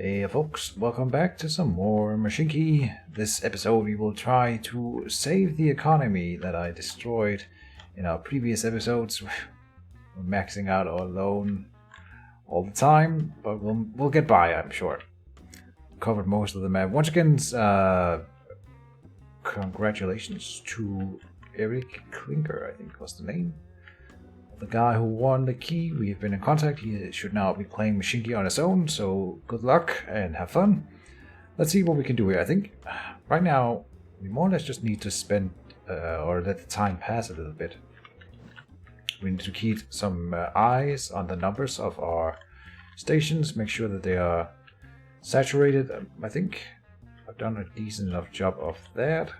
Hey folks, welcome back to some more Mashinky. This episode we will try to save the economy that I destroyed in our previous episodes. We're maxing out our loan all the time, but we'll get by, I'm sure. Covered most of the map. Once again, congratulations to Eric Klinker, I think was the name. The guy who won the key, we have been in contact. He should now be playing Mashinky on his own, so good luck and have fun. Let's see what we can do here. I think right now we more or less just need to spend or let the time pass a little bit. We need to keep some eyes on the numbers of our stations, make sure that they are saturated. I think I've done a decent enough job of that.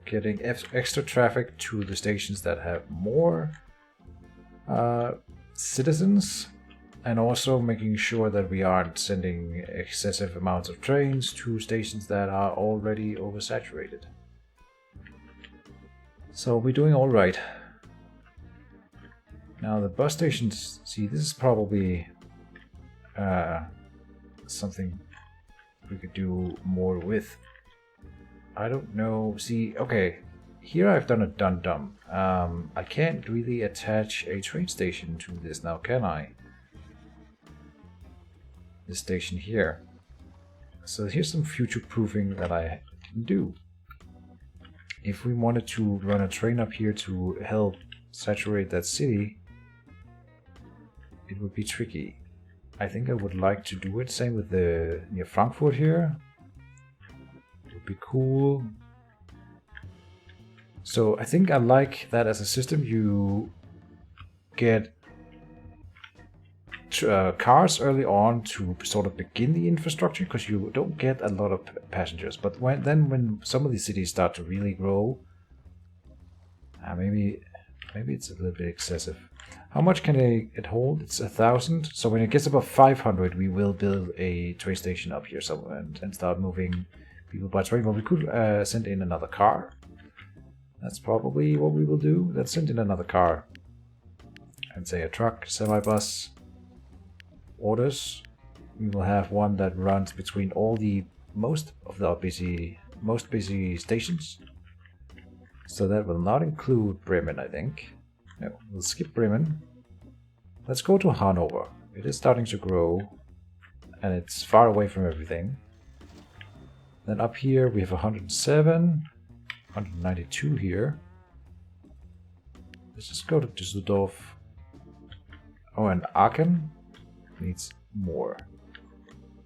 Getting extra traffic to the stations that have more citizens, and also making sure that we aren't sending excessive amounts of trains to stations that are already oversaturated. So we're doing all right. Now the bus stations, see, this is probably something we could do more with. I don't know. See, okay. Here I've done a dum-dum. I can't really attach a train station to this now, can I? This station here. So here's some future-proofing that I didn't do. If we wanted to run a train up here to help saturate that city, it would be tricky. I think I would like to do it. Same with the near Frankfurt here. It would be cool. So I think I like that as a system. You get cars early on to sort of begin the infrastructure, because you don't get a lot of passengers. But when some of these cities start to really grow, maybe it's a little bit excessive. How much can it hold? It's 1,000. So when it gets above 500, we will build a train station up here somewhere and start moving people by train. Well, we could send in another car. That's probably what we will do. Let's send in another car. And say a truck, semi-bus, orders. We will have one that runs between all the most busy stations. So that will not include Bremen, I think. No, we'll skip Bremen. Let's go to Hanover. It is starting to grow, and it's far away from everything. Then up here we have 107. 192 here. Let's just go to Düsseldorf. Oh, and Aachen needs more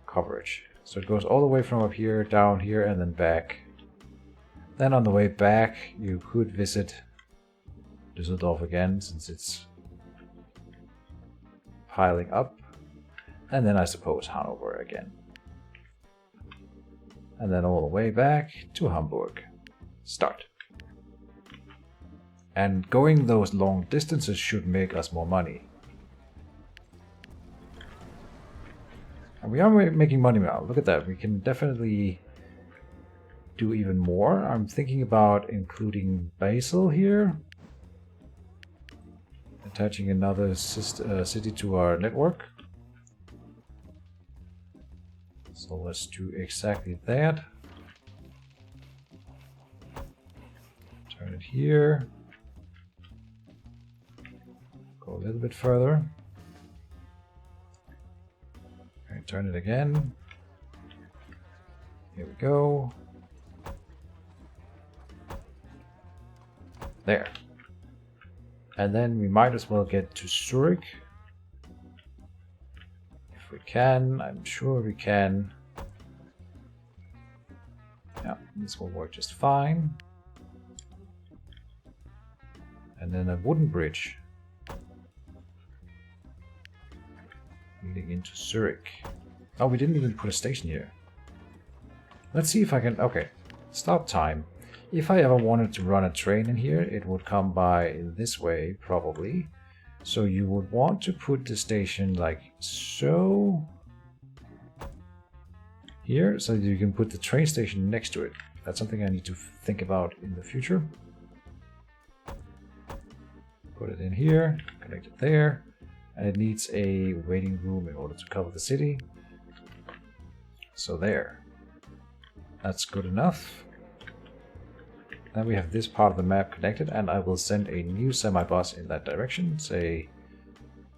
coverage. So it goes all the way from up here, down here, and then back. Then on the way back, you could visit Düsseldorf again, since it's piling up. And then I suppose Hanover again. And then all the way back to Hamburg. Start. And going those long distances should make us more money. And we are making money now. Look at that. We can definitely do even more. I'm thinking about including Basel here. Attaching another city to our network. So let's do exactly that. Turn it here. Go a little bit further. Okay, turn it again. Here we go. There. And then we might as well get to Zurich. If we can, I'm sure we can. Yeah, this will work just fine. And then a wooden bridge leading into Zurich. Oh, we didn't even put a station here. Let's see if I can... Okay, stop time. If I ever wanted to run a train in here, it would come by this way, probably. So you would want to put the station like so. Here, so you can put the train station next to it. That's something I need to think about in the future. Put it in here, connect it there, and it needs a waiting room in order to cover the city. So there. That's good enough. Then we have this part of the map connected, and I will send a new semi-boss in that direction. Say,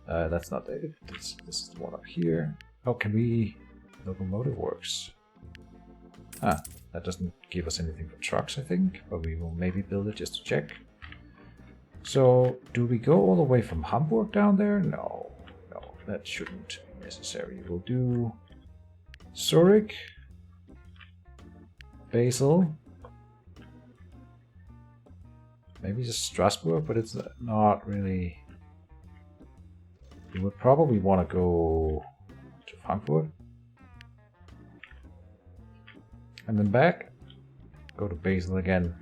that's not it. This is the one up here. Oh, can we... Locomotive works. Ah, that doesn't give us anything for trucks, I think, but we will maybe build it just to check. So, do we go all the way from Hamburg down there? No, no, that shouldn't be necessary. We'll do Zurich, Basel, maybe just Strasbourg, but it's not really... We would probably want to go to Frankfurt. And then back, go to Basel again.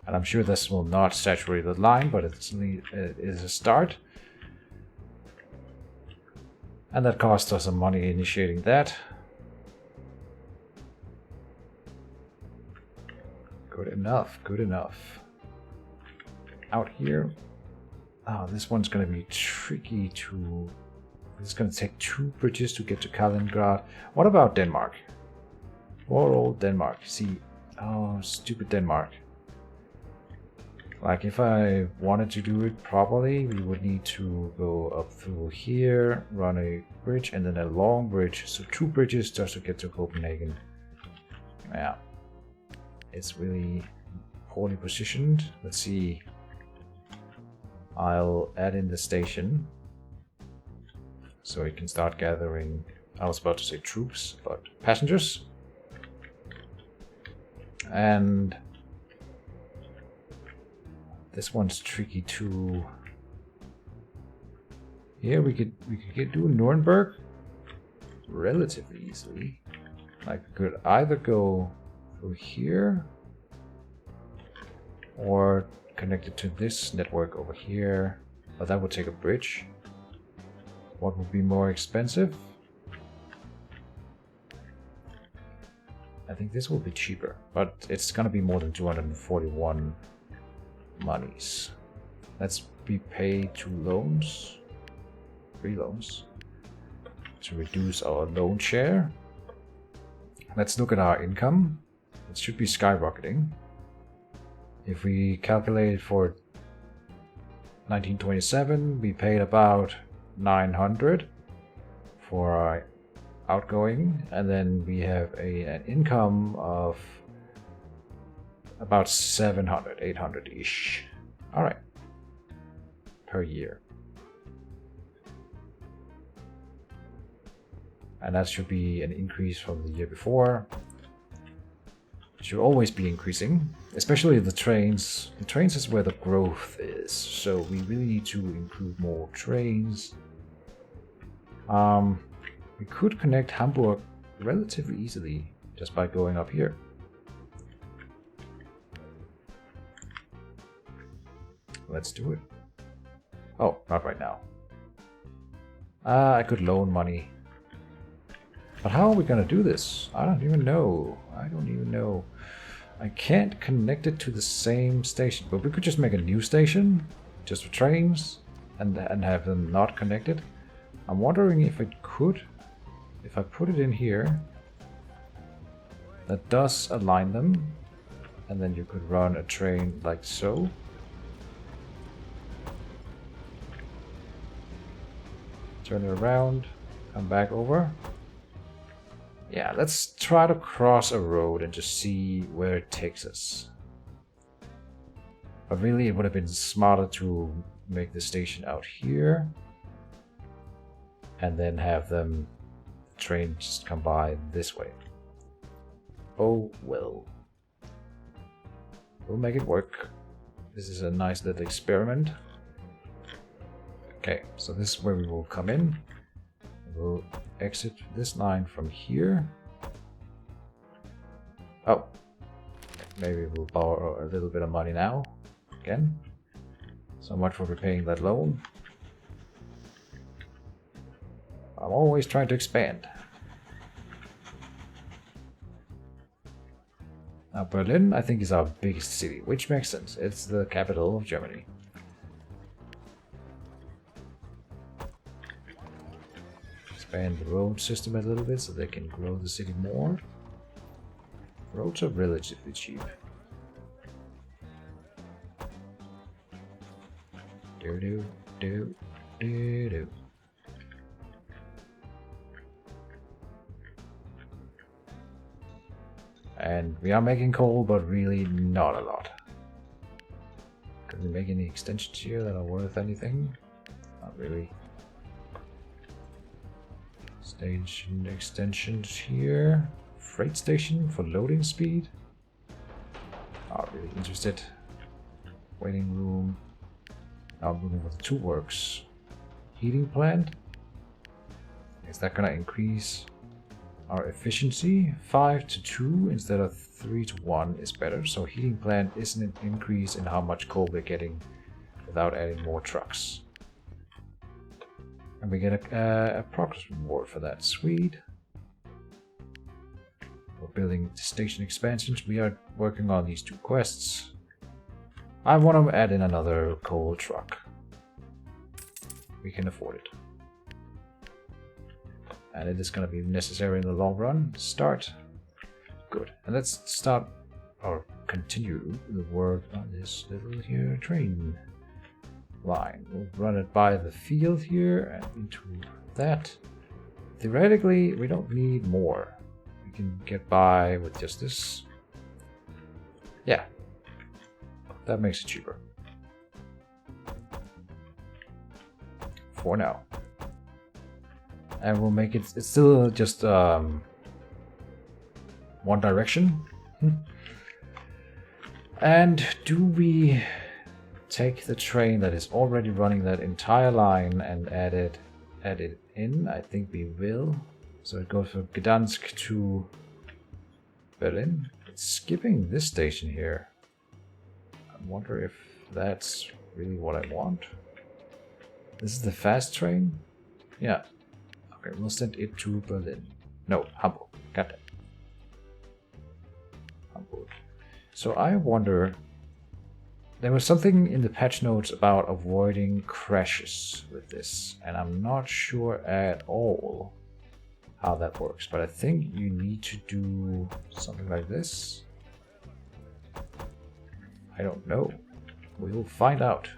And I'm sure this will not saturate the line, but it is a start. And that cost us some money initiating that. Good enough, good enough. Out here. Oh, this one's gonna be tricky to... It's gonna take 2 bridges to get to Kaliningrad. What about Denmark? Poor old Denmark. See, oh, stupid Denmark. Like, if I wanted to do it properly, we would need to go up through here, run a bridge, and then a long bridge. So 2 bridges just to get to Copenhagen. Yeah. It's really poorly positioned. Let's see. I'll add in the station. So it can start gathering, I was about to say troops, but passengers. And this one's tricky too. Here we could do Nuremberg relatively easily. Like, we could either go through here or connect it to this network over here, but that would take a bridge. What would be more expensive? I think this will be cheaper, but it's gonna be more than 241 monies. Let's be paid 2 loans, 3 loans, to reduce our loan share. Let's look at our income. It should be skyrocketing. If we calculate for 1927, we paid about 900 for our outgoing, and then we have an income of about 700, 800-ish. All right, per year. And that should be an increase from the year before. It should always be increasing, especially the trains. The trains is where the growth is, so we really need to include more trains. We could connect Hamburg relatively easily just by going up here. Let's do it. Oh, not right now. I could loan money. But how are we gonna do this? I don't even know. I can't connect it to the same station, but we could just make a new station just for trains and have them not connected. I'm wondering if it could, if I put it in here, that does align them, and then you could run a train like so. Turn it around, come back over. Yeah, let's try to cross a road and just see where it takes us. But really, it would have been smarter to make the station out here and then have them train just come by this way. Oh well. We'll make it work. This is a nice little experiment. Okay, so this is where we will come in. We'll exit this line from here. Oh, maybe we'll borrow a little bit of money now. Again, so much for repaying that loan. I'm always trying to expand. Now Berlin, I think, is our biggest city, which makes sense. It's the capital of Germany. expand the road system a little bit so they can grow the city more. Roads are relatively cheap. Do. And we are making coal, but really not a lot. Can we make any extensions here that are worth anything? Not really. Station extensions here. Freight station for loading speed. Not really interested. Waiting room. Now I'm moving with the 2 works. Heating plant. Is that gonna increase our efficiency? 5 to 2 instead of 3 to 1 is better. So heating plant isn't an increase in how much coal we're getting without adding more trucks. And we get a progress reward for that. Sweet. We're building station expansions. We are working on these 2 quests. I want to add in another coal truck. We can afford it. And it is going to be necessary in the long run. Start. Good. And let's start or continue the work on this little here train line. We'll run it by the field here and into that. Theoretically, we don't need more. We can get by with just this. Yeah. That makes it cheaper. For now. And we'll make it, it's still just one direction. And do we take the train that is already running that entire line and add it in? I think we will. So it goes from Gdansk to Berlin. It's skipping this station here. I wonder if that's really what I want. This is the fast train? Yeah. Okay, we'll send it to Berlin. No, Hamburg. Got it. Hamburg. So I wonder... There was something in the patch notes about avoiding crashes with this, and I'm not sure at all how that works, but I think you need to do something like this. I don't know. We'll find out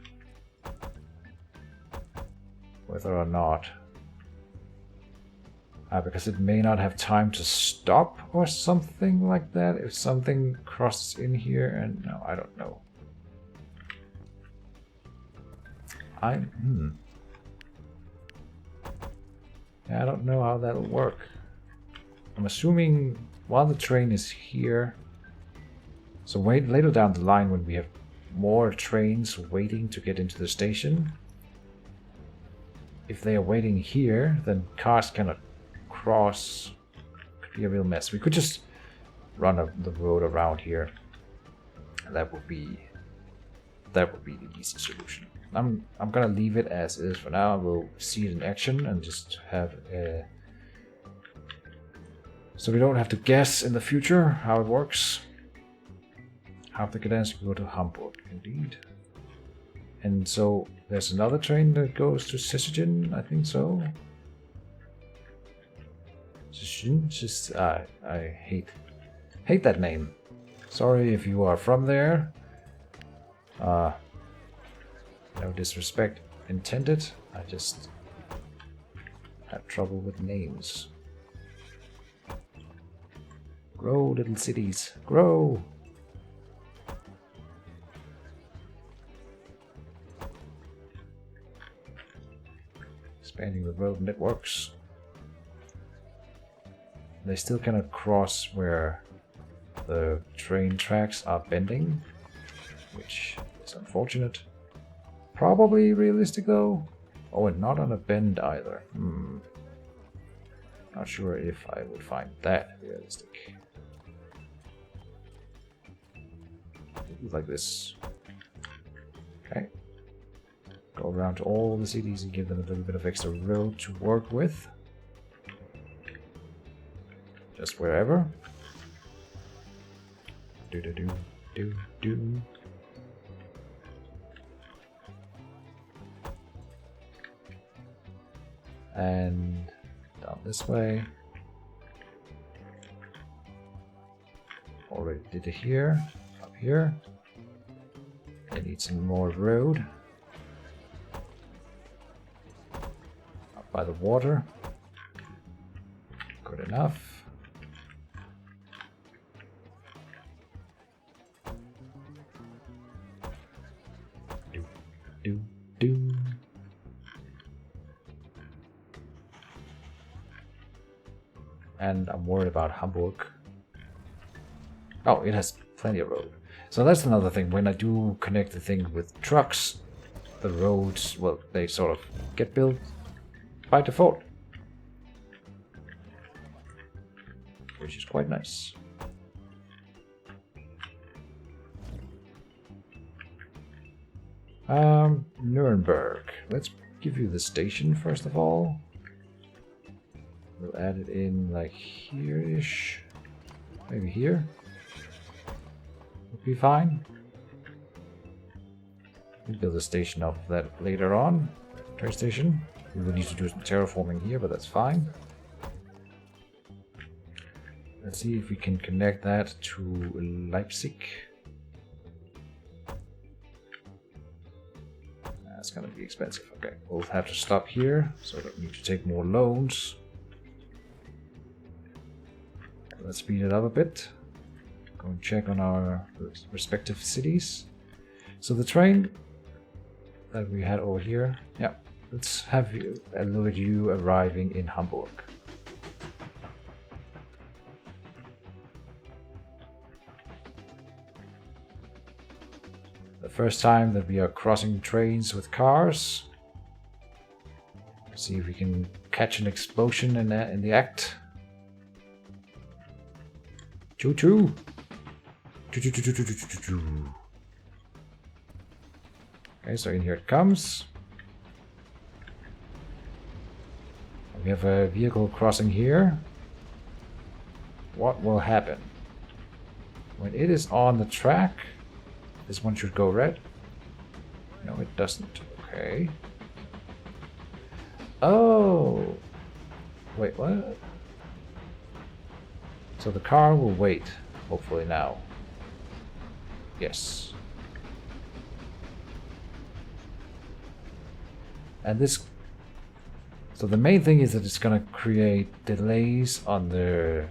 whether or not. Because it may not have time to stop or something like that. If something crosses in here and no, I don't know. Yeah, I don't know how that'll work. I'm assuming while the train is here. So wait later down the line when we have more trains waiting to get into the station. If they are waiting here, then cars cannot cross. Could be a real mess. We could just run the road around here. That would be the easy solution. I'm gonna leave it as is for now. We'll see it in action and just have a... So we don't have to guess in the future how it works. After Gdansk, we go to Hamburg, indeed. And so there's another train that goes to Szczecin, I think so. Just I hate that name. Sorry if you are from there. No disrespect intended. I just have trouble with names. Grow, little cities, grow! Expanding the road networks. They still cannot cross where the train tracks are bending, which is unfortunate. Probably realistic though. Oh, and not on a bend either. Not sure if I would find that realistic. Like this. Okay. Go around to all the cities and give them a little bit of extra road to work with. Just wherever. Do. And Down this way. Already did it here. Up here. I need some more road. Up by the water. Good enough. Do. And I'm worried about Hamburg. Oh, it has plenty of road. So that's another thing. When I do connect the thing with trucks, the roads, well, they sort of get built by default. Which is quite nice. Nuremberg. Let's give you the station first of all. We'll add it in like here-ish. Maybe here. Would be fine. We'll build a station of that later on. Train station. We will need to do some terraforming here, but that's fine. Let's see if we can connect that to Leipzig. That's gonna be expensive. Okay, we'll have to stop here, so that we need to take more loans. Let's speed it up a bit. Go and check on our respective cities. So the train that we had over here, yeah, let's have you alert you arriving in Hamburg. The first time that we are crossing trains with cars. See if we can catch an explosion in the act. Choo choo. Choo choo choo choo choo choo choo. Okay, so in here it comes. We have a vehicle crossing here. What will happen? When it is on the track, this one should go red. No, it doesn't. Okay. Oh! Wait, what? So the car will wait, hopefully now. Yes. And this... So the main thing is that it's gonna create delays on the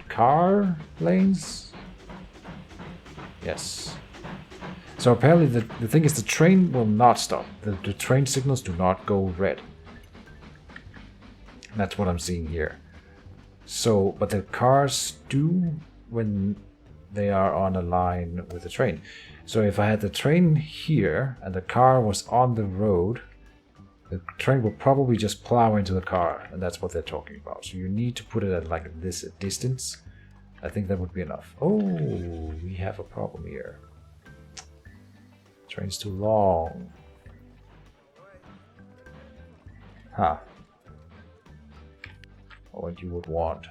car lanes. Yes. So apparently the thing is the train will not stop. The train signals do not go red. That's what I'm seeing here. So, but the cars do when they are on a line with the train. So if I had the train here and the car was on the road, the train will probably just plow into the car, and that's what they're talking about. So you need to put it at like this distance. I think that would be enough. Oh, we have a problem here. Train's too long. Huh. Or what you would want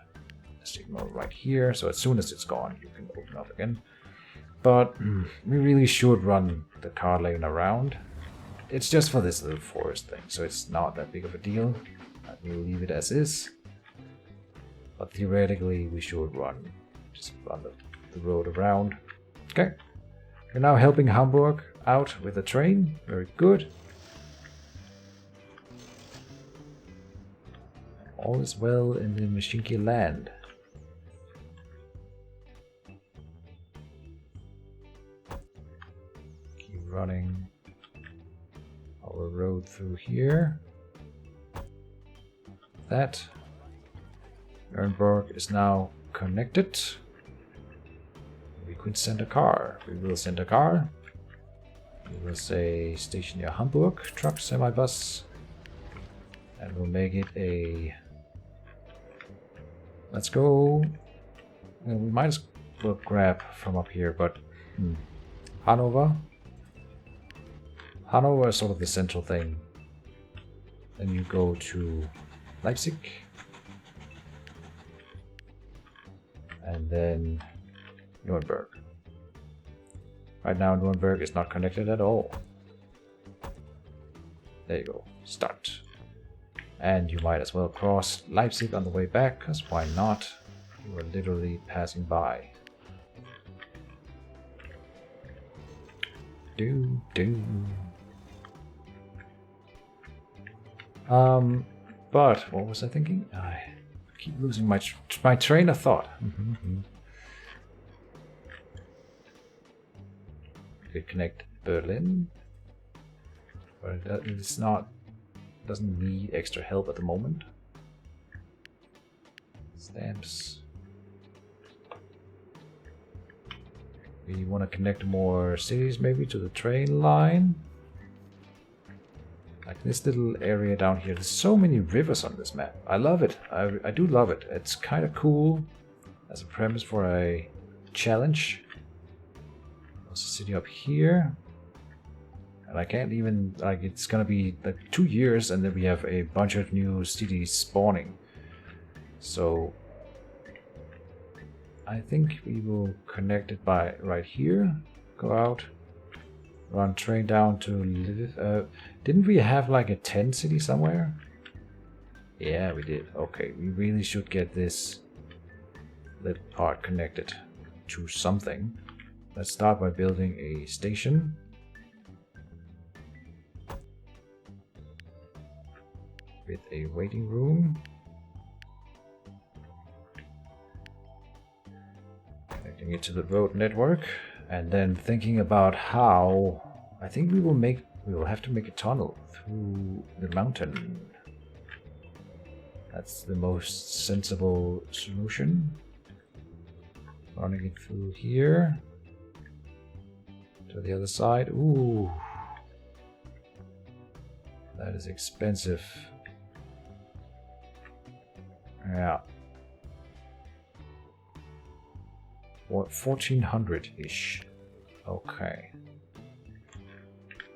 a signal right here, so as soon as it's gone, you can open up again. But we really should run the car lane around. It's just for this little forest thing, so it's not that big of a deal. We'll leave it as is. But theoretically, we should just run the road around. Okay. We're now helping Hamburg out with the train. Very good. All is well in the Mashinky land. Keep running our road through here. That. Nuremberg is now connected. We could send a car. We will send a car. We will say station near Hamburg, truck, semi-bus. And we'll make it a... Let's go... Well, we might as well grab from up here, but... Hanover. Hanover is sort of the central thing. Then you go to Leipzig. And then Nuremberg. Right now Nuremberg is not connected at all. There you go. Start. And you might as well cross Leipzig on the way back, because why not? You are literally passing by. But what was I thinking? I keep losing my train of thought. Could connect Berlin, but it's not. Doesn't need extra help at the moment. Stamps. We want to connect more cities maybe to the train line. Like this little area down here. There's so many rivers on this map. I love it. I do love it. It's kind of cool as a premise for a challenge. There's a city up here. And I can't even, like, it's gonna be like 2 years and then we have a bunch of new cities spawning. So I think we will connect it by right here. Go out. Run train down to Lviv. Didn't we have like a 10 city somewhere? Yeah, we did. Okay, we really should get this little part connected to something. Let's start by building a station. With a waiting room. Connecting it to the road network. And then thinking about how I think we will have to make a tunnel through the mountain. That's the most sensible solution. Running it through here to the other side. Ooh, that is expensive. Yeah. What, 1400-ish. Okay.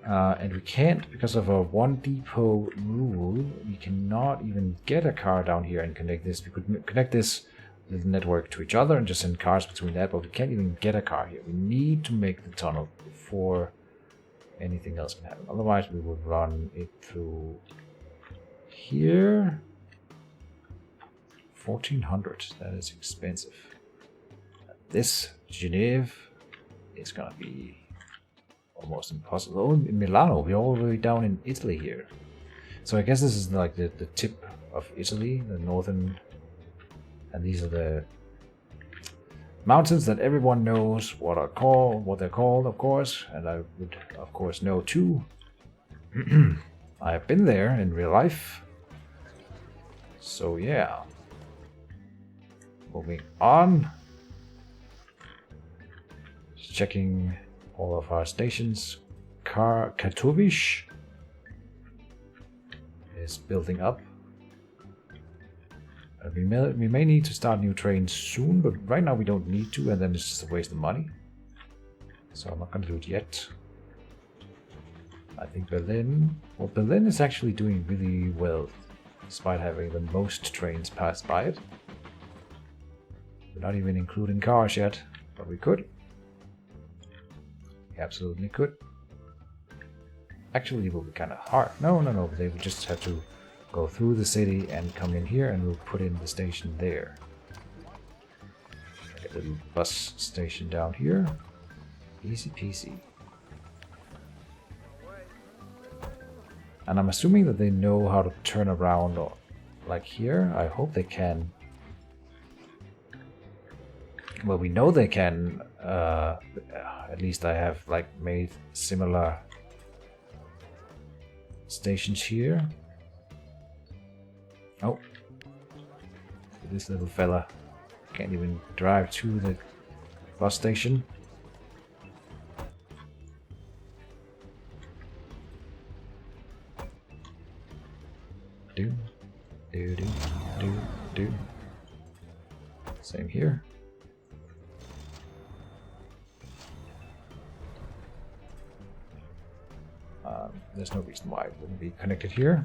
And we can't, because of a one depot rule, we cannot even get a car down here and connect this. We could connect this little network to each other and just send cars between that, but we can't even get a car here. We need to make the tunnel before anything else can happen. Otherwise we would run it through here. 1400, that is expensive. This Geneva is gonna be almost impossible. Oh, in Milano, we're all the way down in Italy here. So I guess this is like the tip of Italy, the northern, and these are the mountains that everyone knows what they're called, of course, and I would of course know too. I have been there in real life. So yeah. Moving on. Just checking all of our stations. Katowice is building up. We may need to start new trains soon, but right now we don't need to, and then it's just a waste of money. So I'm not going to do it yet. I think Berlin... Well, Berlin is actually doing really well, despite having the most trains pass by it. We're not even including cars yet, but we could. We absolutely could. Actually, it will be kind of hard. No, they would just have to go through the city and come in here, and we'll put in the station there. Like a little bus station down here. Easy peasy. And I'm assuming that they know how to turn around like here. I hope they can. Well, we know they can. At least I have like made similar stations here. Oh, this little fella can't even drive to the bus station. Do. Same here. There's no reason why it wouldn't be connected here.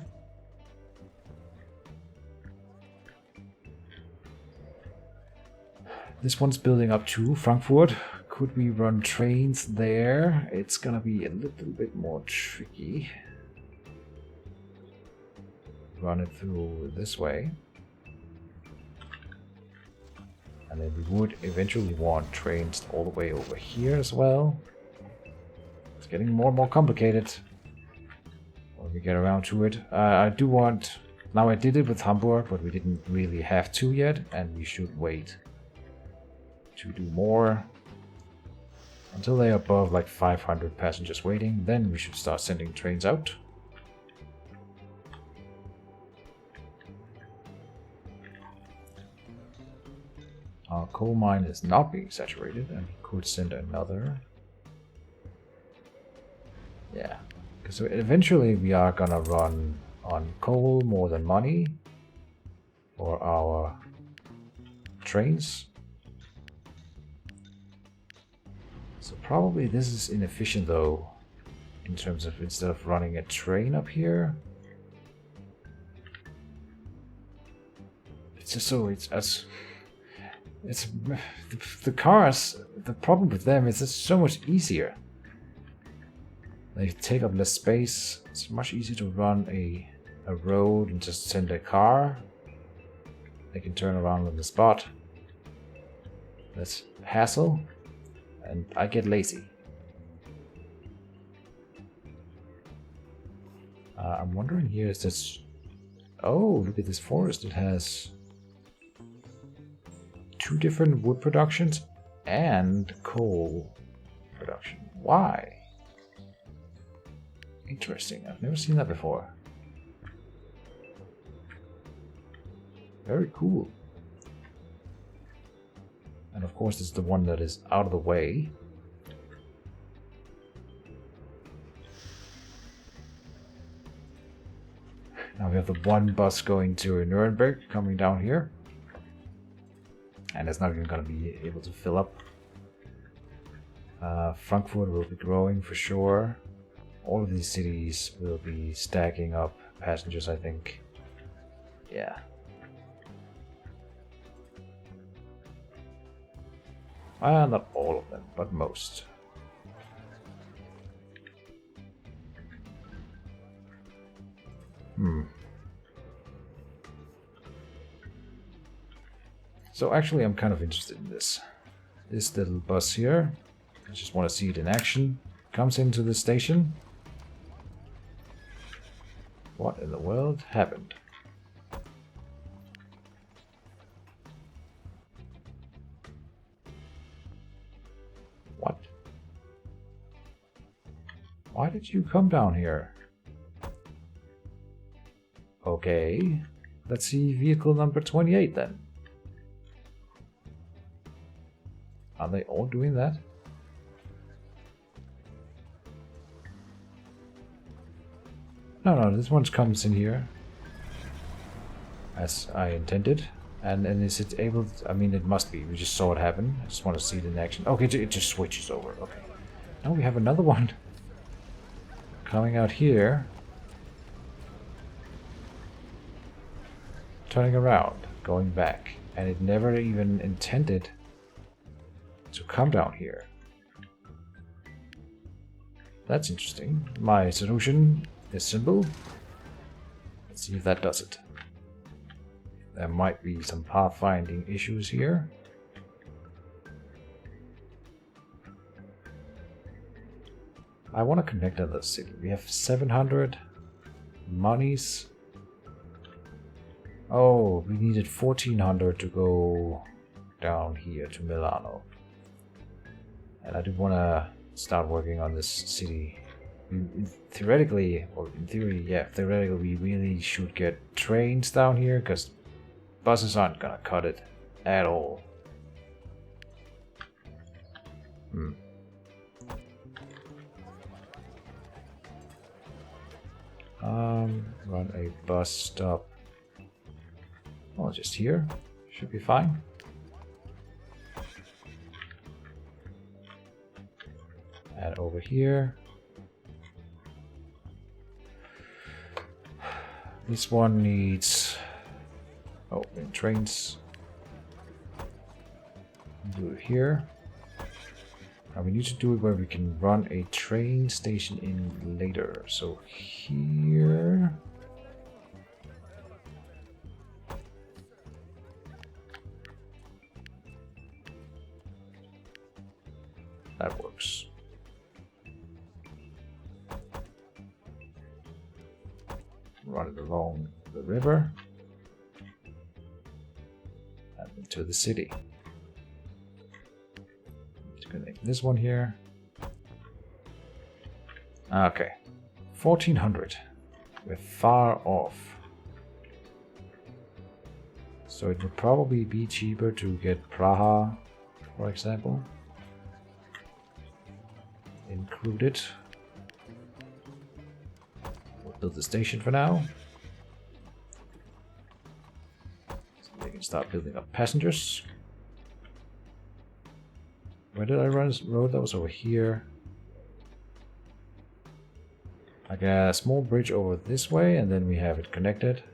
This one's building up to Frankfurt. Could we run trains there? It's gonna be a little bit more tricky. run it through this way. And then we would eventually want trains all the way over here as well. It's getting more and more complicated when we get around to it. I do want... Now I did it with Hamburg, but we didn't really have to yet, and we should wait to do more. Until they are above like 500 passengers waiting, then we should start sending trains out. Our coal mine is not being saturated, and we could send another. Yeah, because eventually we are gonna run on coal more than money for our trains. So probably this is inefficient though, in terms of instead of running a train up here. It's just so it's the cars, the problem with them is it's so much easier. They take up less space. It's much easier to run a road and just send a car. They can turn around on the spot. Less hassle. And I get lazy. I'm wondering here, is this... Oh, look at this forest. It has 2 different wood productions and coal production. Why? Interesting. I've never seen that before. Very cool. And of course, this is the one that is out of the way. Now we have the one bus going to Nuremberg coming down here. And it's not even going to be able to fill up. Frankfurt will be growing for sure. All of these cities will be stacking up passengers, I think. Yeah. Not all of them, but most. So actually I'm kind of interested in this. This little bus here. I just want to see it in action. Comes into the station. What in the world happened? What? Why did you come down here? Okay, let's see vehicle number 28 then. Are they all doing that? No, this one comes in here as I intended. And is it able to, I mean, it must be. We just saw it happen. I just want to see it in action. Okay, it just switches over. Okay. Now we have another one coming out here. Turning around, going back. And it never even intended to come down here. That's interesting. My solution is simple. Let's see if that does it. There might be some pathfinding issues here. I want to connect to the city. We have 700 monies. Oh, we needed 1400 to go down here to Milano. And I do want to start working on this city. Theoretically, or in theory, yeah, theoretically we really should get trains down here, because buses aren't gonna cut it at all. Run a bus stop. Oh, just here. Should be fine. And over here. This one needs... Oh, in trains. Do it here. Now we need to do it where we can run a train station in later. So here... That works. Run it along the river and into the city. Just connect this one here. Okay, 1400. We're far off. So it would probably be cheaper to get Praha, for example, included. We'll build the station for now. So they can start building up passengers. Where did I run this road? That was over here. Like a small bridge over this way, and then we have it connected.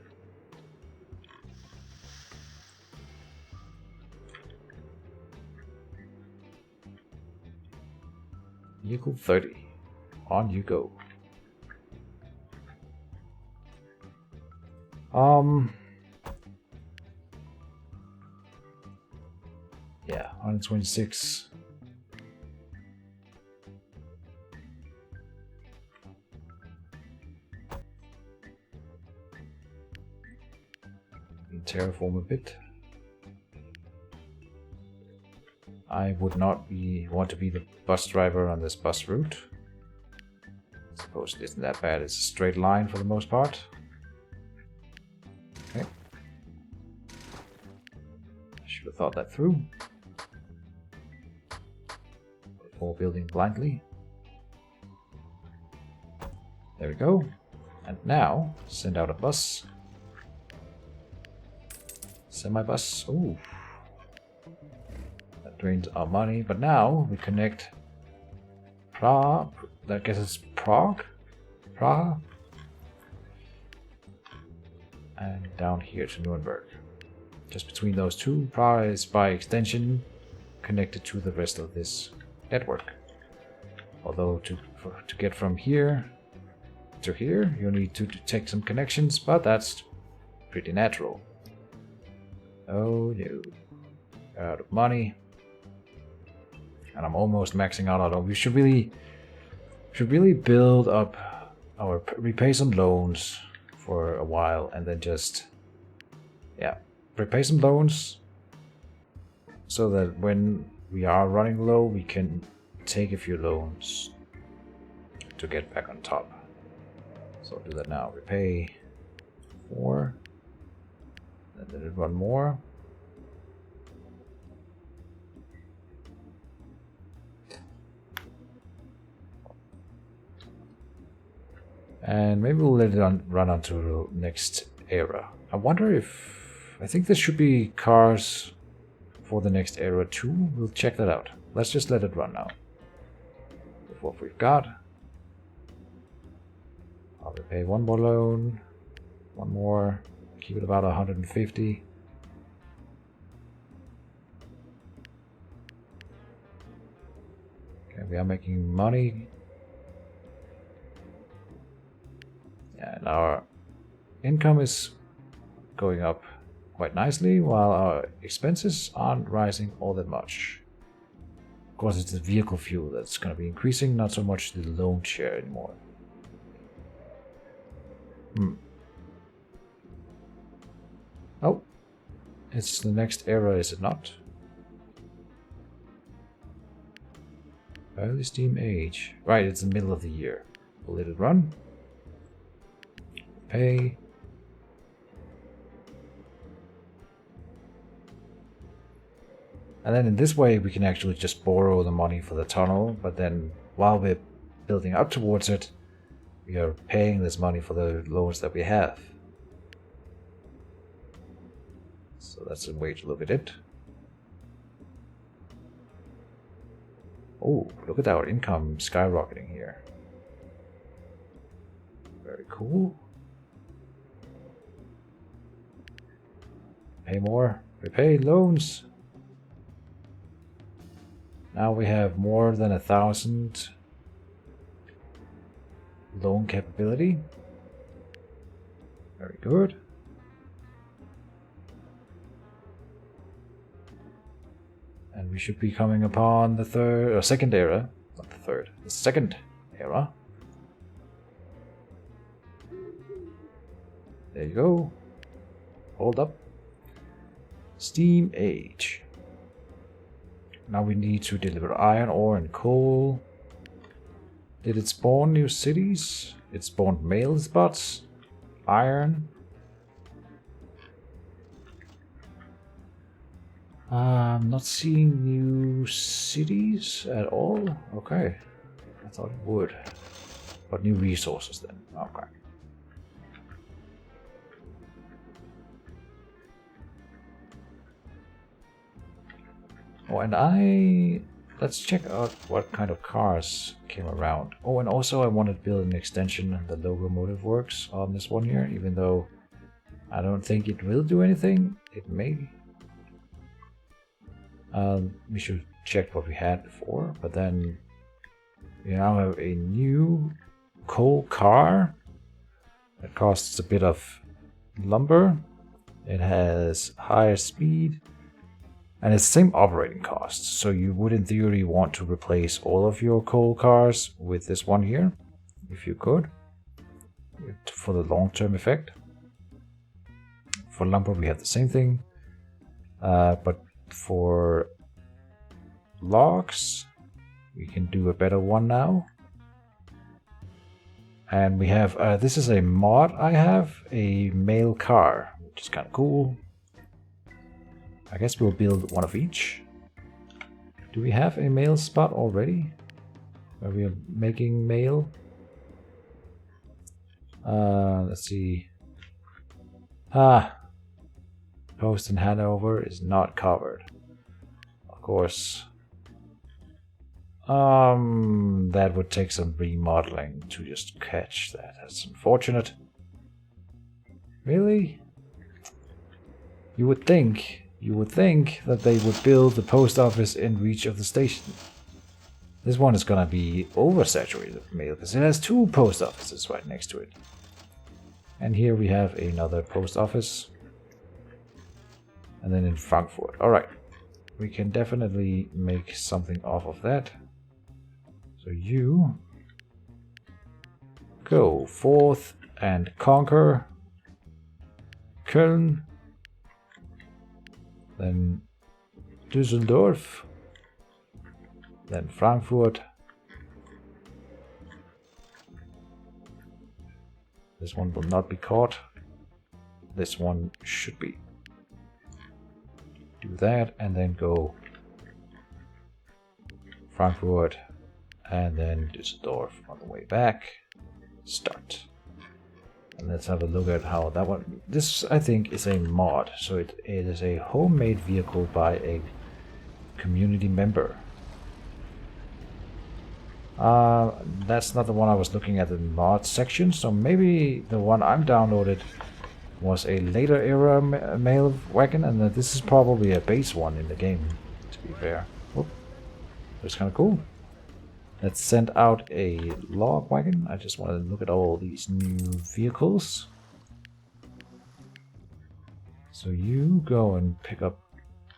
Vehicle 30. On you go. Yeah, 126. Terraform a bit. I would not want to be the bus driver on this bus route. I suppose it isn't that bad. It's a straight line for the most part. Okay. I should have thought that through before building blindly. There we go. And now send out a bus. Semi-bus. Ooh. That drains our money. But now we connect Prague. I guess it's Prague? Prague? And down here to Nuremberg. Just between those two. Prague is by extension connected to the rest of this network. Although to get from here to here, you need to take some connections, but that's pretty natural. Oh no. Out of money. And I'm almost maxing out on. We should really build up our repay some loans for a while and then just repay some loans so that when we are running low we can take a few loans to get back on top. So I'll do that now. Repay 4. And then it run more. And maybe we'll let it run onto the next era. I wonder if... I think there should be cars for the next era too. We'll check that out. Let's just let it run now. With what we've got. I'll repay one more loan. One more. Keep it about 150. Okay, we are making money. And our income is going up quite nicely, while our expenses aren't rising all that much. Of course, it's the vehicle fuel that's going to be increasing, not so much the loan share anymore. Oh, it's the next era, is it not? Early steam age. Right, it's the middle of the year. We'll let it run. Pay. And then in this way we can actually just borrow the money for the tunnel, but then while we're building up towards it, we are paying this money for the loans that we have. So that's a way to look at it. Oh, look at our income skyrocketing here. Very cool. Pay more. Repay loans. Now we have more than 1,000 loan capability. Very good. And we should be coming upon the third or second era. Not the third, the second era. There you go. Hold up. Steam Age. Now we need to deliver iron ore and coal. Did it spawn new cities? It spawned mail spots. Iron. I'm not seeing new cities at all. Okay. I thought it would. But new resources then. Okay. Oh, and let's check out what kind of cars came around. Oh, and also I wanted to build an extension and the locomotive works on this one here, even though I don't think it will do anything. It may. We should check what we had before, but then we now have a new coal car that costs a bit of lumber. It has higher speed. And it's the same operating costs, so you would in theory want to replace all of your coal cars with this one here, if you could, for the long-term effect. For lumber we have the same thing, but for logs we can do a better one now. And we have, this is a mod I have, a mail car, which is kind of cool. I guess we'll build one of each. Do we have a mail spot already? Where we are making mail? Let's see. Post in Hanover is not covered. Of course. That would take some remodeling to just catch that. That's unfortunate. Really? You would think that they would build the post office in reach of the station. This one is gonna be oversaturated with mail because it has 2 post offices right next to it. And here we have another post office. And then in Frankfurt. Alright. We can definitely make something off of that. So you go forth and conquer Köln. Then Düsseldorf, then Frankfurt. This one will not be caught. This one should be. Do that and then go Frankfurt and then Düsseldorf on the way back. Start. And let's have a look at how that one... This, I think, is a mod. So it is a homemade vehicle by a community member. That's not the one I was looking at in the mod section. So maybe the one I'm downloaded was a later era mail wagon. And that this is probably a base one in the game, to be fair. Whoop. That's kind of cool. Let's send out a log wagon. I just want to look at all these new vehicles. So you go and pick up...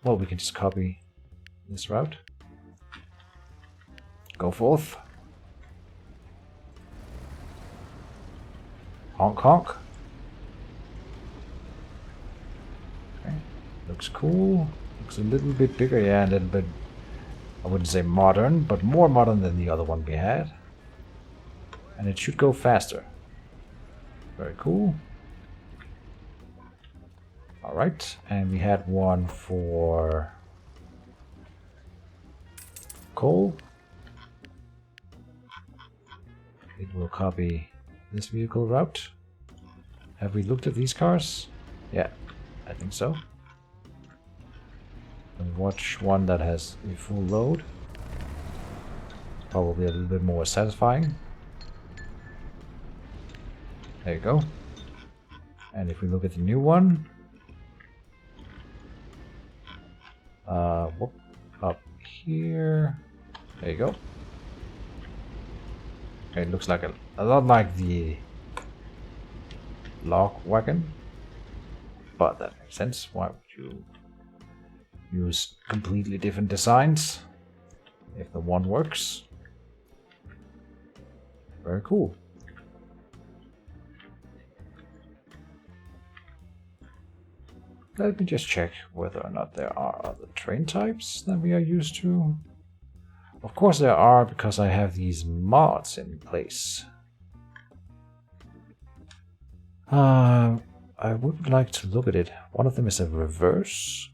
Well, we can just copy this route. Go forth. Honk honk. Okay. Looks cool. Looks a little bit bigger. Yeah, a little bit... I wouldn't say modern, but more modern than the other one we had. And it should go faster. Very cool. Alright, and we had one for coal. It will copy this vehicle route. Have we looked at these cars? Yeah, I think so. And watch one that has a full load. Probably a little bit more satisfying. There you go. And if we look at the new one, whoop, up here. There you go. Okay, it looks like a lot like the log wagon, but that makes sense. Why would you use completely different designs if the one works. Very cool. Let me just check whether or not there are other train types that we are used to. Of course there are, because I have these mods in place. I would like to look at it. One of them is a reverse.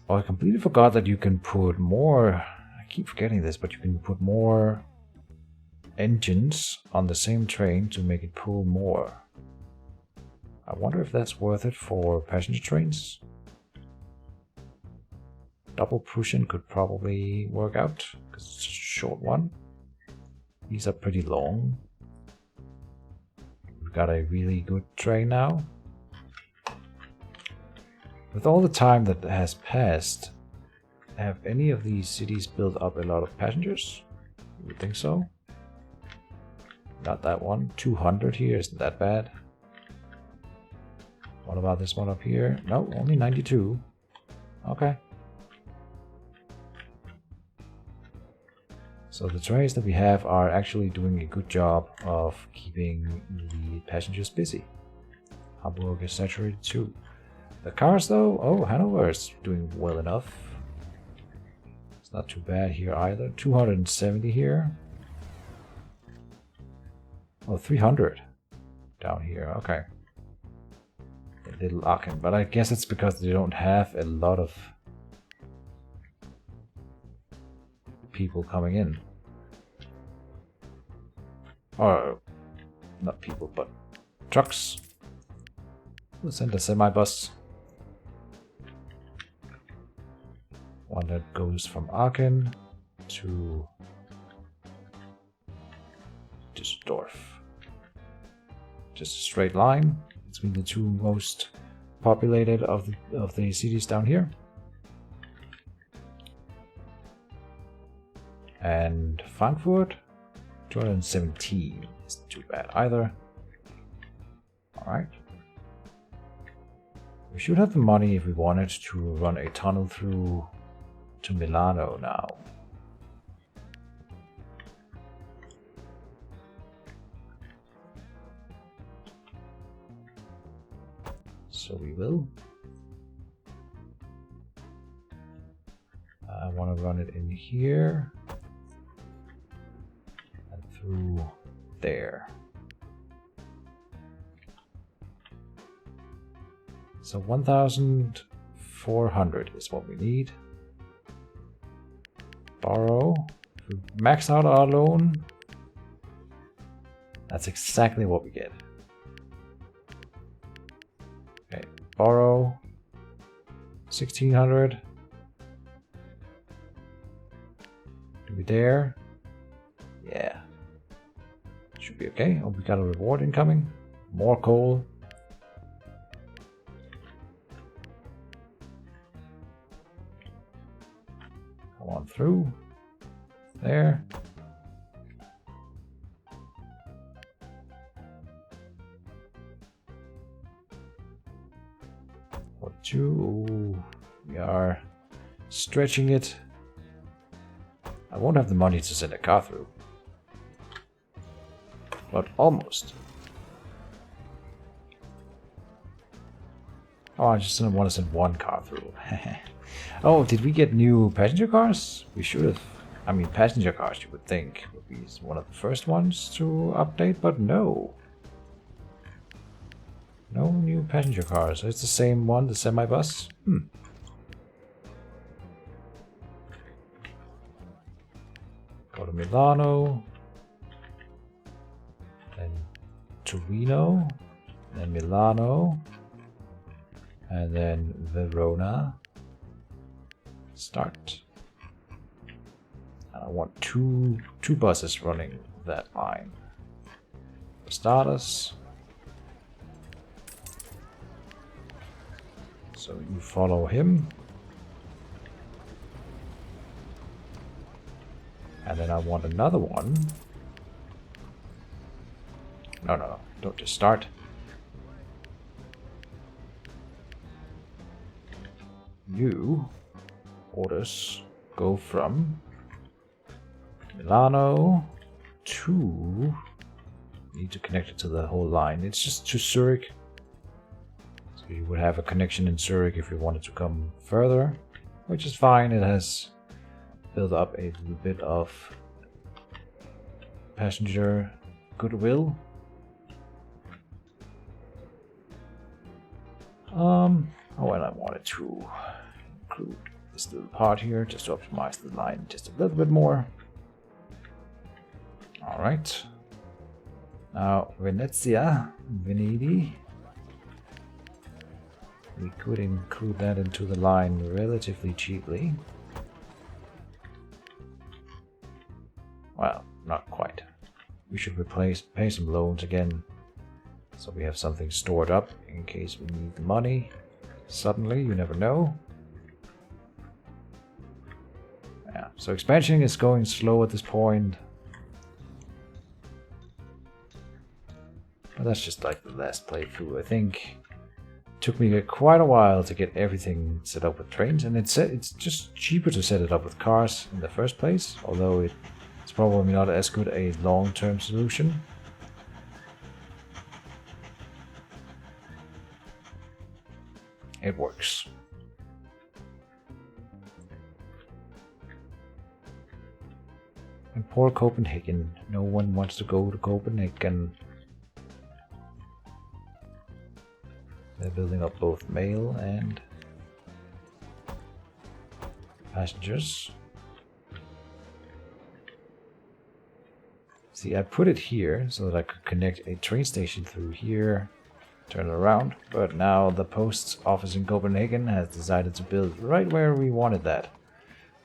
Oh, I completely forgot that you can put more... I keep forgetting this, but you can put more engines on the same train to make it pull more. I wonder if that's worth it for passenger trains. Double push-in could probably work out, because it's a short one. These are pretty long. We've got a really good train now. With all the time that has passed, have any of these cities built up a lot of passengers? You would think so. Not that one. 200 here isn't that bad. What about this one up here? No, only 92. Okay. So the trains that we have are actually doing a good job of keeping the passengers busy. Hamburg is saturated too. The cars though, oh, Hanover is doing well enough. It's not too bad here either. 270 here. Oh, 300 down here, okay. A little Aachen, but I guess it's because they don't have a lot of people coming in. Or, not people, but trucks. We'll send a semi-bus. One that goes from Aachen to Düsseldorf. Just a straight line between the two most populated of the cities down here. And Frankfurt, 217 isn't too bad either. Alright. We should have the money if we wanted to run a tunnel through to Milano now. So we will. I want to run it in here and through there. So 1,400 is what we need. Borrow. If we max out our loan, that's exactly what we get. Okay, borrow 1,600. Do we dare? Yeah. Should be okay. Oh, we got a reward incoming. More coal. Come on through. There. Ooh, we are stretching it. I won't have the money to send a car through. But almost. Oh, I just didn't want to send one car through. Oh, did we get new passenger cars? We should have. I mean, passenger cars, you would think, would be one of the first ones to update, but no. No new passenger cars. It's the same one, the semi-bus. Go to Milano. Then Torino. Then Milano. And then Verona. Start. And I want two buses running that line. For starters. So you follow him. And then I want another one. No, don't just start. you orders go from Milano to... Need to connect it to the whole line. It's just to Zurich. So you would have a connection in Zurich if you wanted to come further, which is fine. It has built up a little bit of passenger goodwill. Oh, and I wanted to include this little part here just to optimize the line just a little bit more. All right. Now, Venezia, Venedig. We could include that into the line relatively cheaply. Well, not quite. We should pay some loans again, so we have something stored up in case we need the money. Suddenly, you never know. Yeah, so expansion is going slow at this point. But that's just like the last playthrough. I think it took me quite a while to get everything set up with trains, and it's just cheaper to set it up with cars in the first place, although it's probably not as good a long-term solution. It works. And poor Copenhagen. No one wants to go to Copenhagen. They're building up both mail and passengers. See, I put it here so that I could connect a train station through here, turn it around, but now the post office in Copenhagen has decided to build right where we wanted that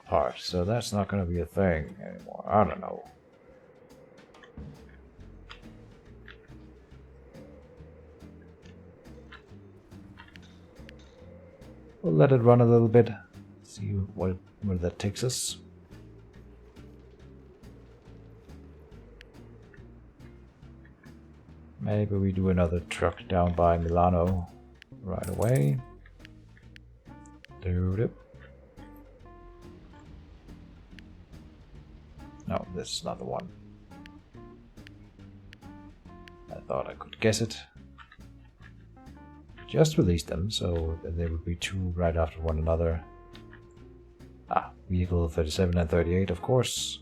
part, so that's not going to be a thing anymore. I don't know. We'll let it run a little bit, see where that takes us. Maybe we do another truck down by Milano right away. No, this is not the one. I thought I could guess it. Just release them, so that there would be two right after one another. Ah, vehicle 37 and 38, of course.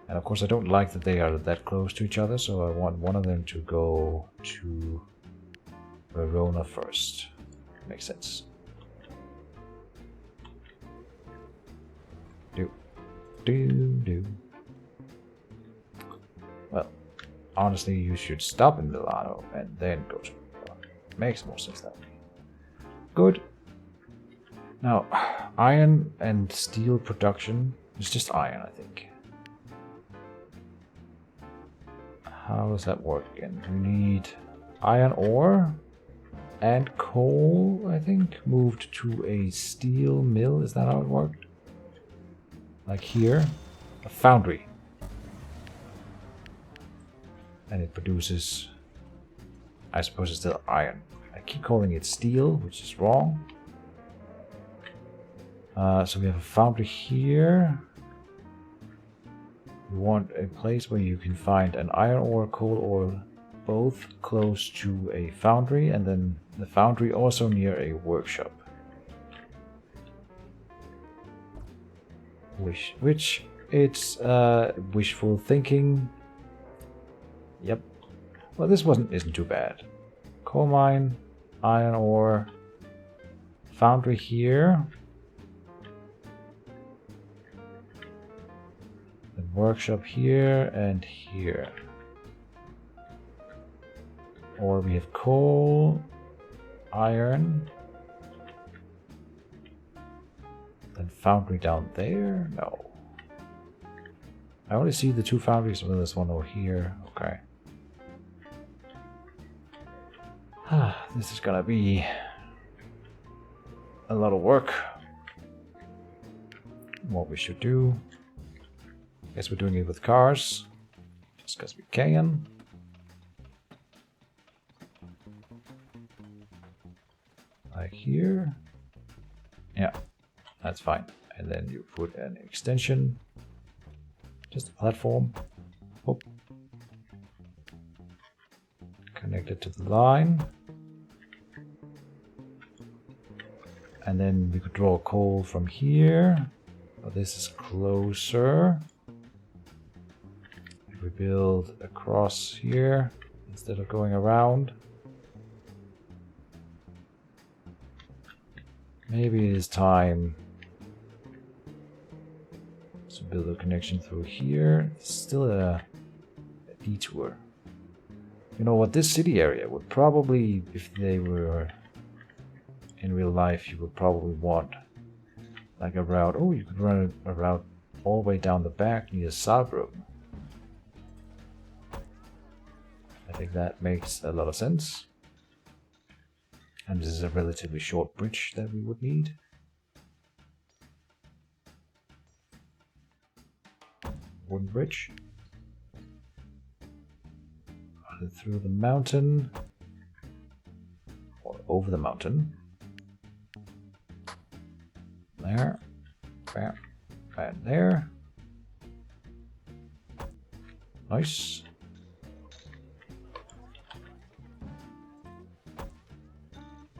And of course I don't like that they are that close to each other, so I want one of them to go to Verona first. Makes sense. Do. Well, honestly, you should stop in Milano and then go to Verona. Makes more sense that way. Good. Now, iron and steel production is just iron, I think. How does that work again? We need iron ore and coal, I think, moved to a steel mill. Is that how it worked? Like here, a foundry. And it produces, I suppose it's still iron. I keep calling it steel, which is wrong. So we have a foundry here. We want a place where you can find an iron ore, coal ore, both close to a foundry, and then the foundry also near a workshop. Which it's wishful thinking. Yep. Well, this isn't too bad. Coal mine, iron ore, foundry here. The workshop here and here. Or we have coal, iron, then foundry down there? No. I only see the two foundries. Well, there's one over here. Okay. This is gonna be a lot of work. What we should do, I guess we're doing it with cars, just because we can. like here. Yeah, that's fine. And then you put an extension, just a platform. Whoop. Connect it to the line. And then we could draw coal from here. Oh, this is closer. If we build across here instead of going around. Maybe it is time to build a connection through here. It's still a detour. You know what, this city area would probably, if they were in real life, you would probably want like a route. Oh, you could run a route all the way down the back near Saarbrücken. I think that makes a lot of sense. And this is a relatively short bridge that we would need. Wooden bridge. Run it through the mountain. Or over the mountain. There. Bam. And there. Nice.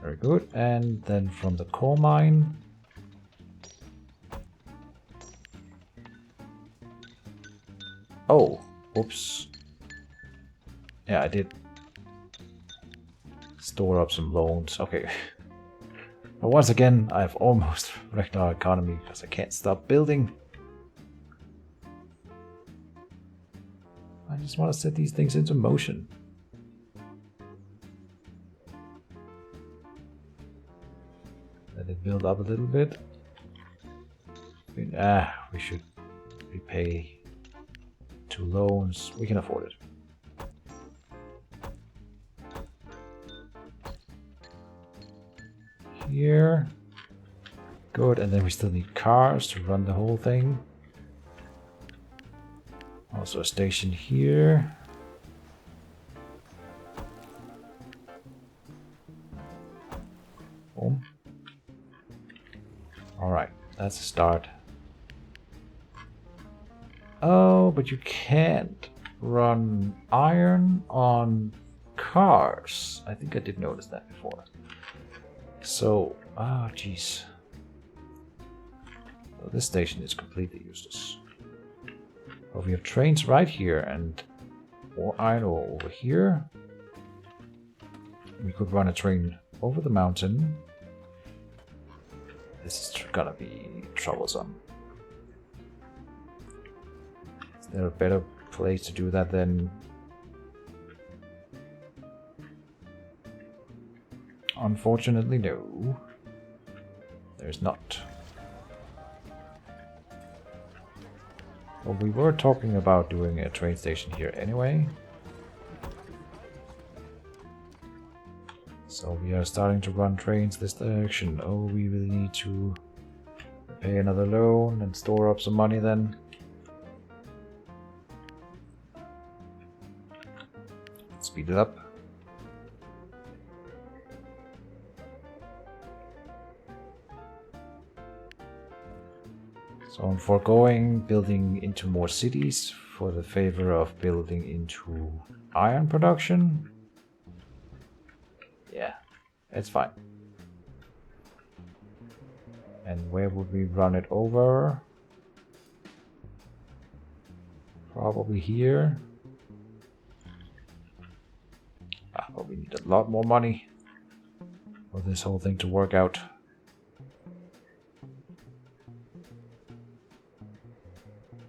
Very good. And then from the coal mine. Oh, oops. Yeah, I did store up some loans. Okay. But once again, I've almost wrecked our economy because I can't stop building. I just want to set these things into motion. Let it build up a little bit. We should repay 2 loans. We can afford it. Here. Good, and then we still need cars to run the whole thing. Also a station here. Boom. Alright, that's a start. Oh, but you can't run iron on cars. I think I did notice that before. So, jeez. Well, this station is completely useless. Well, we have trains right here and or iron ore over here. We could run a train over the mountain. This is gonna be troublesome. Is there a better place to do that than... Unfortunately, no. There's not. Well, we were talking about doing a train station here anyway. So we are starting to run trains this direction. Oh, we will need to pay another loan and store up some money then. Speed it up. So I'm foregoing building into more cities for the favor of building into iron production. Yeah, it's fine. And where would we run it over? Probably here. But we need a lot more money for this whole thing to work out.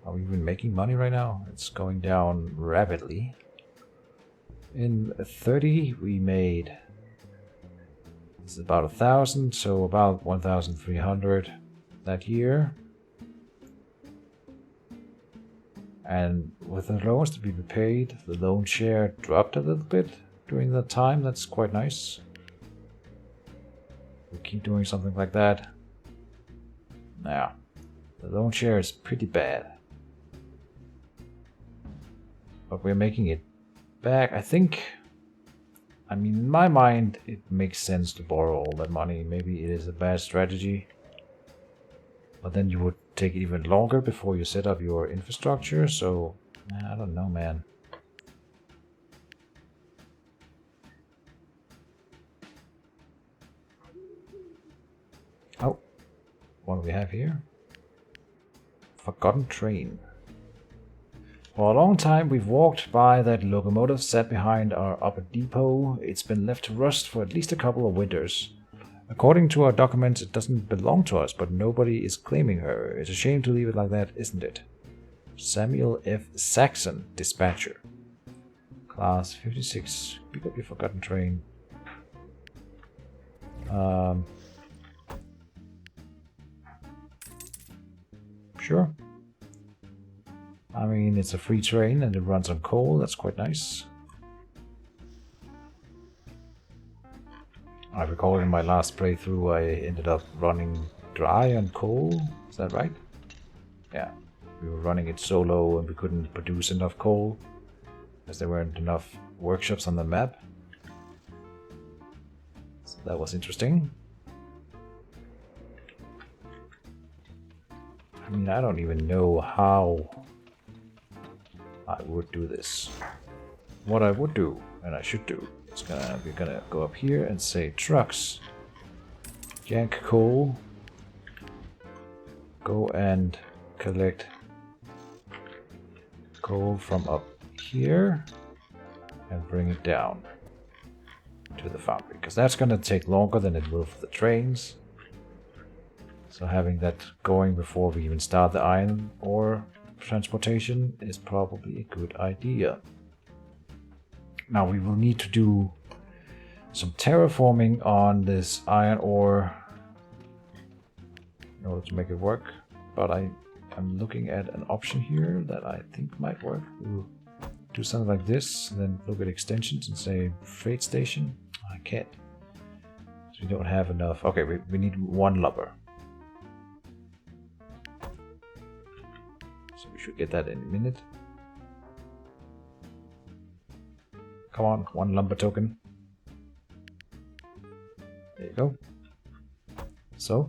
Are we even making money right now? It's going down rapidly. In 30 we made, this is about 1,000, so about 1,300 that year. And with the loans to be repaid, the loan share dropped a little bit during that time. That's quite nice. We keep doing something like that. Now, the loan share is pretty bad. But we're making it back. I think I mean, in my mind, it makes sense to borrow all that money. Maybe it is a bad strategy. But then you would take even longer before you set up your infrastructure, so I don't know, man. Oh, what do we have here? Forgotten train. For a long time we've walked by that locomotive sat behind our upper depot. It's been left to rust for at least a couple of winters. According to our documents, it doesn't belong to us, but nobody is claiming her. It's a shame to leave it like that, isn't it? Samuel F. Saxon, dispatcher. Class 56. Pick up your forgotten train. Sure. I mean, it's a free train and it runs on coal. That's quite nice. I recall in my last playthrough I ended up running dry on coal. Is that right? Yeah. We were running it solo and we couldn't produce enough coal because there weren't enough workshops on the map. So that was interesting. I mean, I don't even know how I would do this. What I would do, and I should do, is we're gonna go up here and say trucks, yank coal, go and collect coal from up here and bring it down to the foundry, because that's gonna take longer than it will for the trains. So having that going before we even start the iron ore transportation is probably a good idea. Now we will need to do some terraforming on this iron ore in order to make it work, but I'm looking at an option here that I think might work. We'll do something like this, and then look at extensions and say freight station. I can't. So we don't have enough. Okay, we need one lumber. So we should get that in a minute. Come on, one lumber token. There you go. So,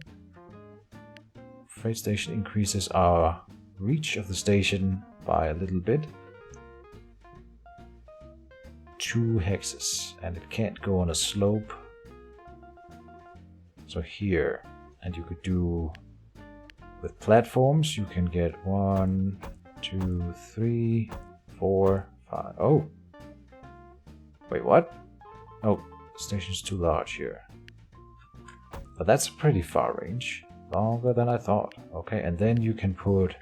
freight station increases our reach of the station by a little bit. 2 hexes, and it can't go on a slope. So here, and you could do with platforms, you can get 1, 2, 3, 4, 5. Oh! Wait, what? Oh, the station's too large here. But that's a pretty far range. Longer than I thought. Okay, and then you can put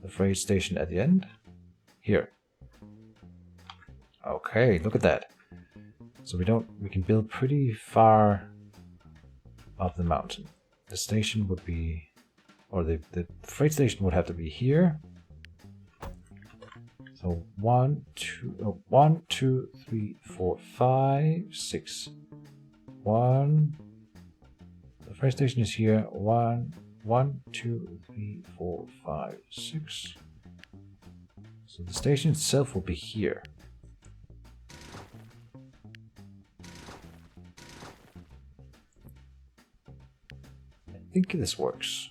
the freight station at the end. Here. Okay, look at that. So we can build pretty far up the mountain. The station would be, or the freight station would have to be here. So 1, 2, 3, 4, 5, 6. 1. The freight station is here. 1, 2, 3, 4, 5, 6. So the station itself will be here. I think this works.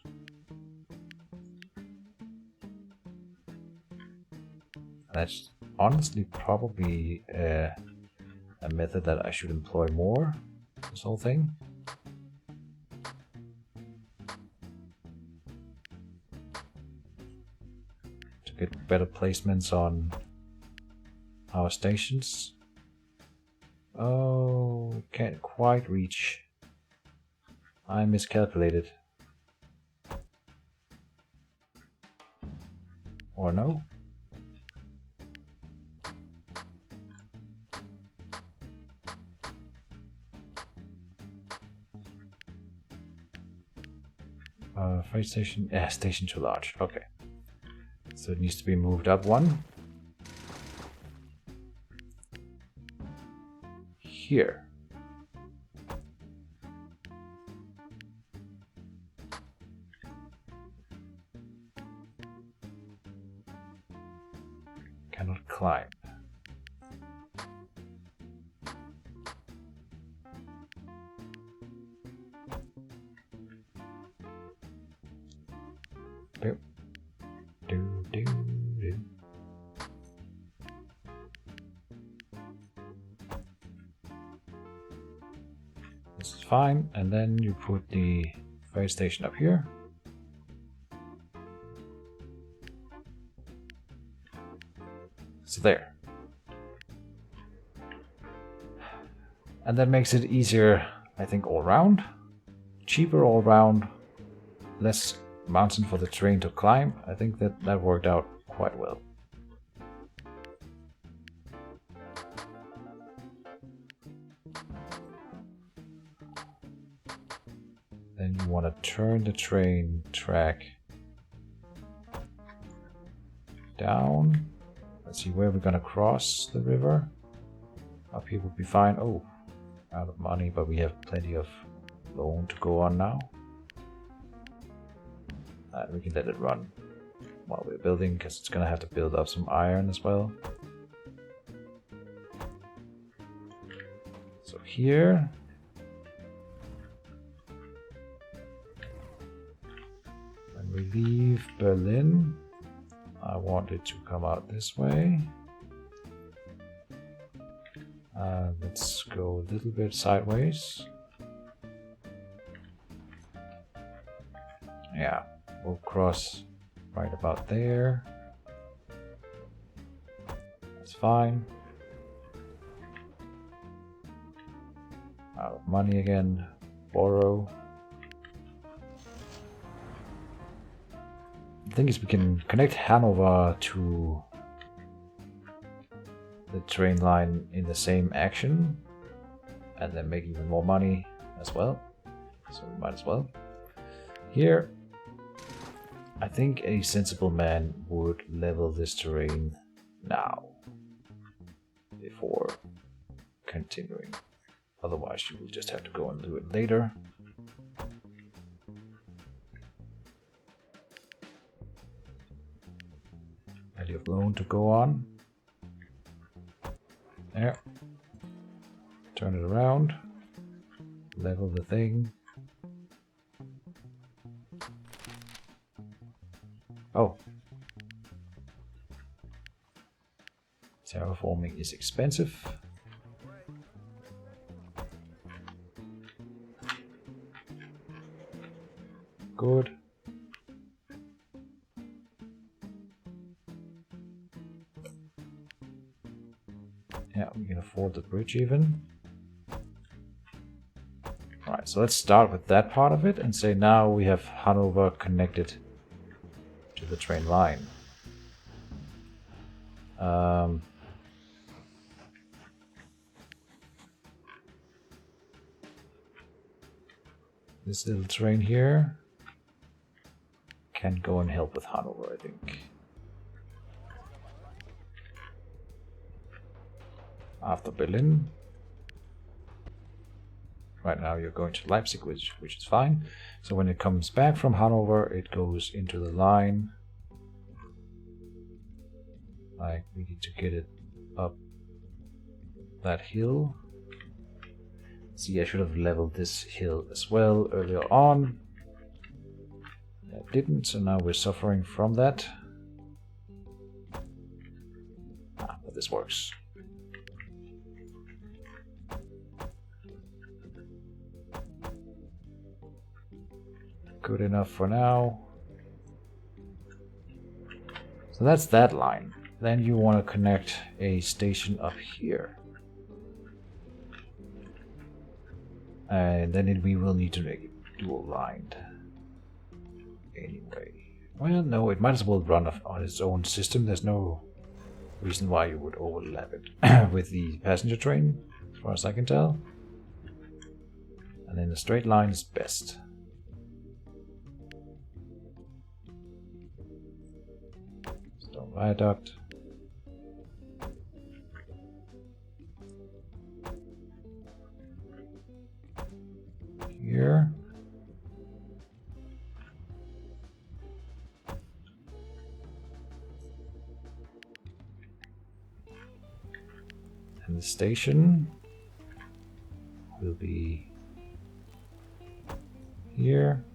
That's honestly probably a method that I should employ more, this whole thing. To get better placements on our stations. Oh, can't quite reach. I miscalculated. Or no? Freight station, station too large. Okay. So it needs to be moved up 1. Here. Cannot climb. Do, do, do, do. This is fine, and then you put the freight station up here. So there. And that makes it easier, I think, all round. Cheaper all round. Less mountain for the train to climb. I think that worked out quite well. Then you want to turn the train track down. Let's see where we're gonna cross the river. Up here would be fine. Oh, out of money, but we have plenty of loan to go on now. And we can let it run while we're building, because it's gonna have to build up some iron as well. So here, when we leave Berlin, I want it to come out this way. Let's go a little bit sideways. Yeah, we'll cross right about there. That's fine. Out of money again. Borrow. The thing is, we can connect Hanover to the train line in the same action and then make even more money as well. So we might as well. Here, I think a sensible man would level this terrain now before continuing. Otherwise, you will just have to go and do it later. Plenty of loan to go on. There. Turn it around. Level the thing. Oh. Terraforming is expensive. Good. Yeah, we can afford the bridge even. Alright, so let's start with that part of it and say now we have Hanover connected to the train line. This little train here can go and help with Hanover, I think. After Berlin. Right now you're going to Leipzig, which is fine. So when it comes back from Hanover, it goes into the line. Like, we need to get it up that hill. See, I should have leveled this hill as well earlier on. I didn't, so now we're suffering from that. But this works. Good enough for now. So that's that line. Then you want to connect a station up here. And then we will need to make it dual lined. Anyway. Well, no, it might as well run on its own system. There's no reason why you would overlap it with the passenger train, as far as I can tell. And then the straight line is best. Stone viaduct. Here. And the station will be here.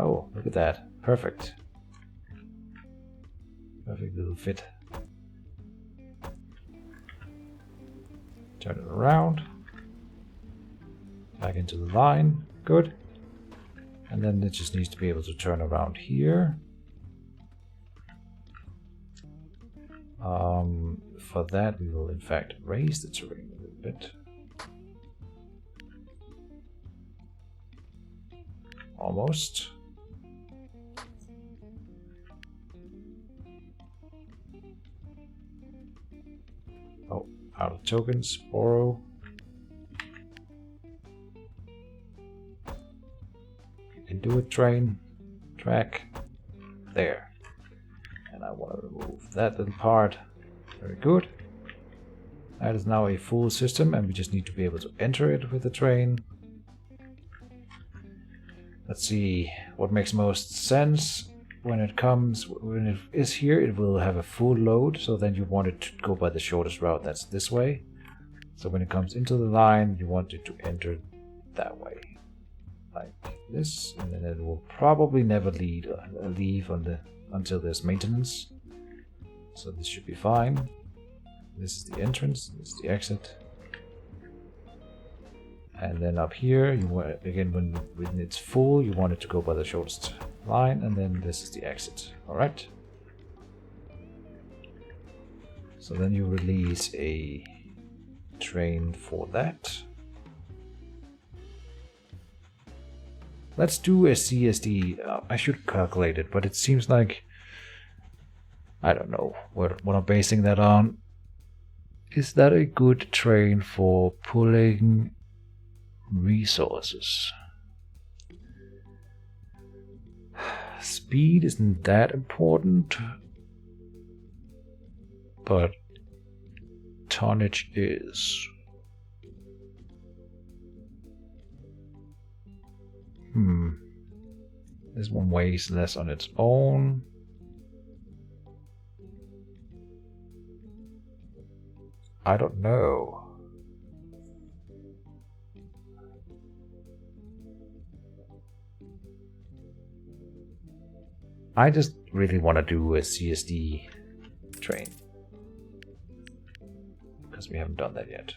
Oh, look at that. Perfect. Perfect little fit. Turn it around. Back into the line. Good. And then it just needs to be able to turn around here. For that, we will in fact raise the terrain a little bit. Almost. Oh, out of tokens. Borrow. You can do it, train. Track. There. And I want to remove that little part. Very good. That is now a full system, and we just need to be able to enter it with the train. Let's see what makes most sense. When it is here, it will have a full load, so then you want it to go by the shortest route, that's this way. So when it comes into the line, you want it to enter that way. Like this, and then it will probably never leave until there's maintenance. So this should be fine. This is the entrance, this is the exit. And then up here, you want, again, when it's full, you want it to go by the shortest line, and then this is the exit. Alright. So then you release a train for that. Let's do a CSD. I should calculate it, but it seems like, I don't know what I'm basing that on. Is that a good train for pulling resources? Speed isn't that important, but tonnage is. This one weighs less on its own. I don't know. I just really want to do a CSD train, because we haven't done that yet.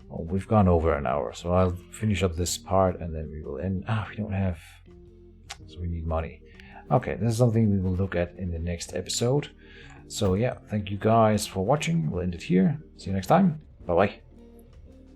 Well, we've gone over an hour, so I'll finish up this part and then we will end. We don't have, so we need money. Okay, this is something we will look at in the next episode. So yeah, thank you guys for watching. We'll end it here. See you next time. Bye bye.